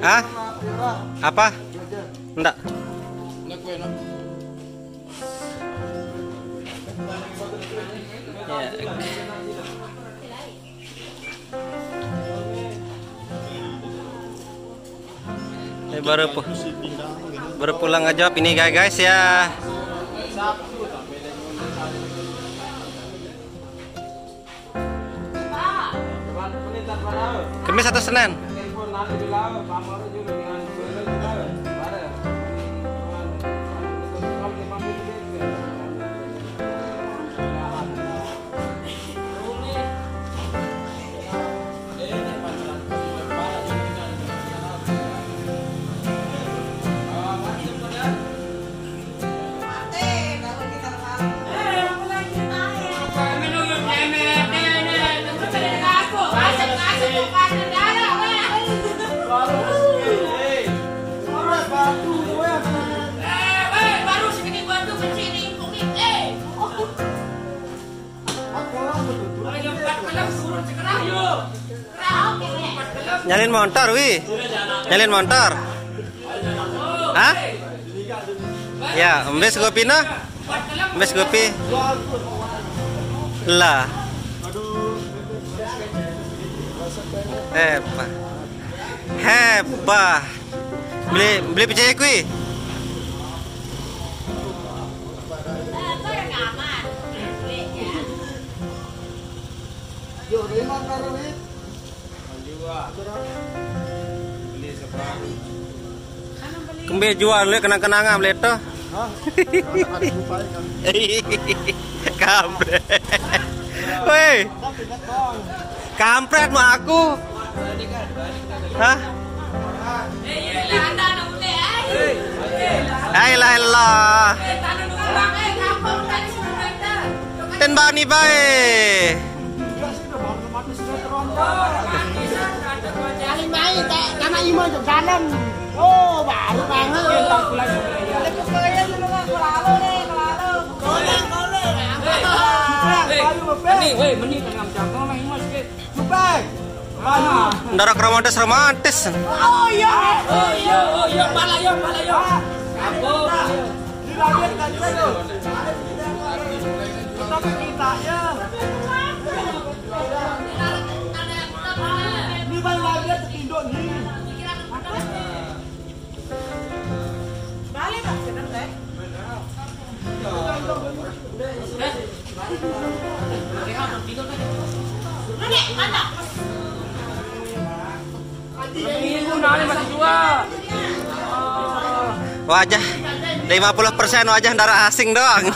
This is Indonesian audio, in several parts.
Hah? Apa? Enggak. Ya. Ini baru pulang ngejawab ini guys ya. Kamis atau Senin? Nyalin motor, wih. Nyalin motor. Hah? Ya, embes kopi nah. Embes kopi. Lah. Hebat. Hebat. Beli percaya kui. Kembe jual le kenang-kenangan beli tuh. Kampret. Woi. Kampret mau aku. Hah? Ayolah. Ten bani bae. Nama Imo jam dalam. Oh, baru banget. Ndara romantis. Oh iya, palayo. Kita ya. Ini bang lagi tertinduk nih. Balik Pak, senang deh. Wajah 50% wajah darah asing doang.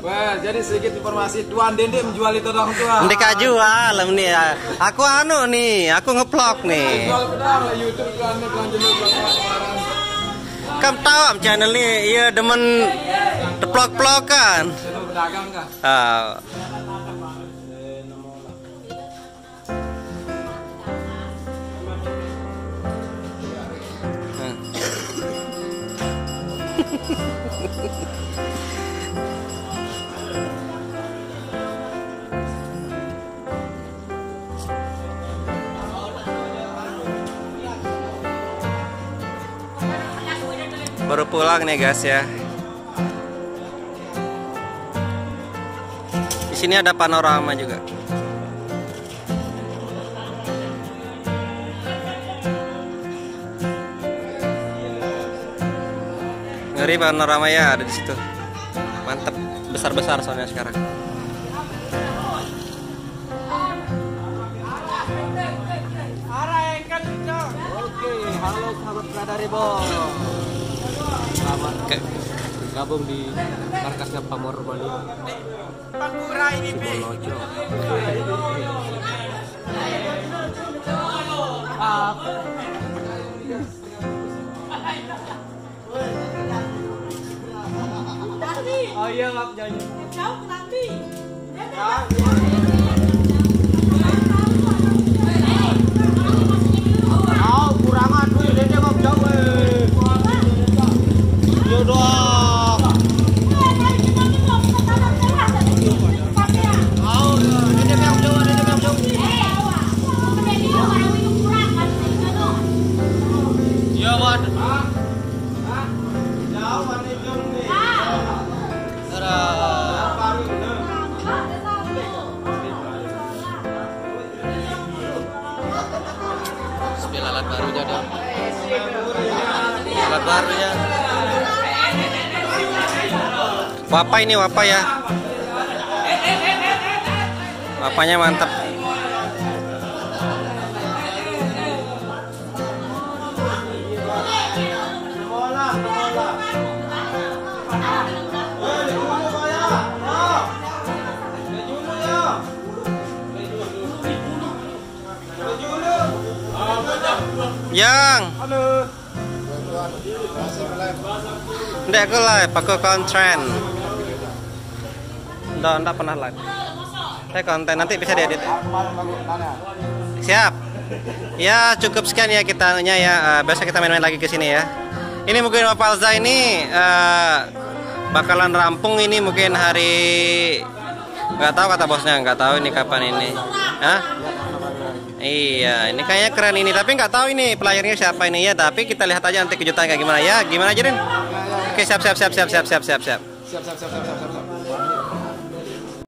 Wah, jadi sedikit informasi Tuan Dende menjual itu dong Tuan. Ndeka jual nih ya. Aku anu nih, aku ngeplok nih. Jual pedang lah YouTube Tuan nih belanja barang. Kamu tahu am channel nih, iya demen deplok-plok kan. Channel pedagang kah? Baru pulang nih guys ya. Di sini ada panorama juga. Ngeri panorama ya, ada di situ. Mantep, besar-besar soalnya sekarang. Oke, halo sahabat Pradaribo. Selamat gabung di markasnya Pamor Bali. Pakura ini Sibolojong. Oh iya, maaf jangan. Jauh nanti. Oh, kurangan tuh Dede mau jauh. Yo dong. Oh, Dede mau jauh, Dede mau jauh. Ambil alat barunya dong. Alat barunya. Wapa ini wapa ya. Wapanya mantap. Yang. Halo. Ndek aku live, pakai konten. Ndak pernah live. Saya konten nanti bisa diedit. Siap. Ya cukup sekian ya kitanya ya. Besok kita main-main lagi ke sini ya. Ini mungkin Wapalza ini bakalan rampung ini mungkin hari nggak tahu kata bosnya, nggak tahu ini kapan ini. Hah? Iya, ini kayaknya keren ini, tapi nggak tahu ini pelayarnya siapa ini ya. Tapi kita lihat aja nanti kejutan kayak gimana ya. Gimana aja, Rin? Oke, siap. Siap.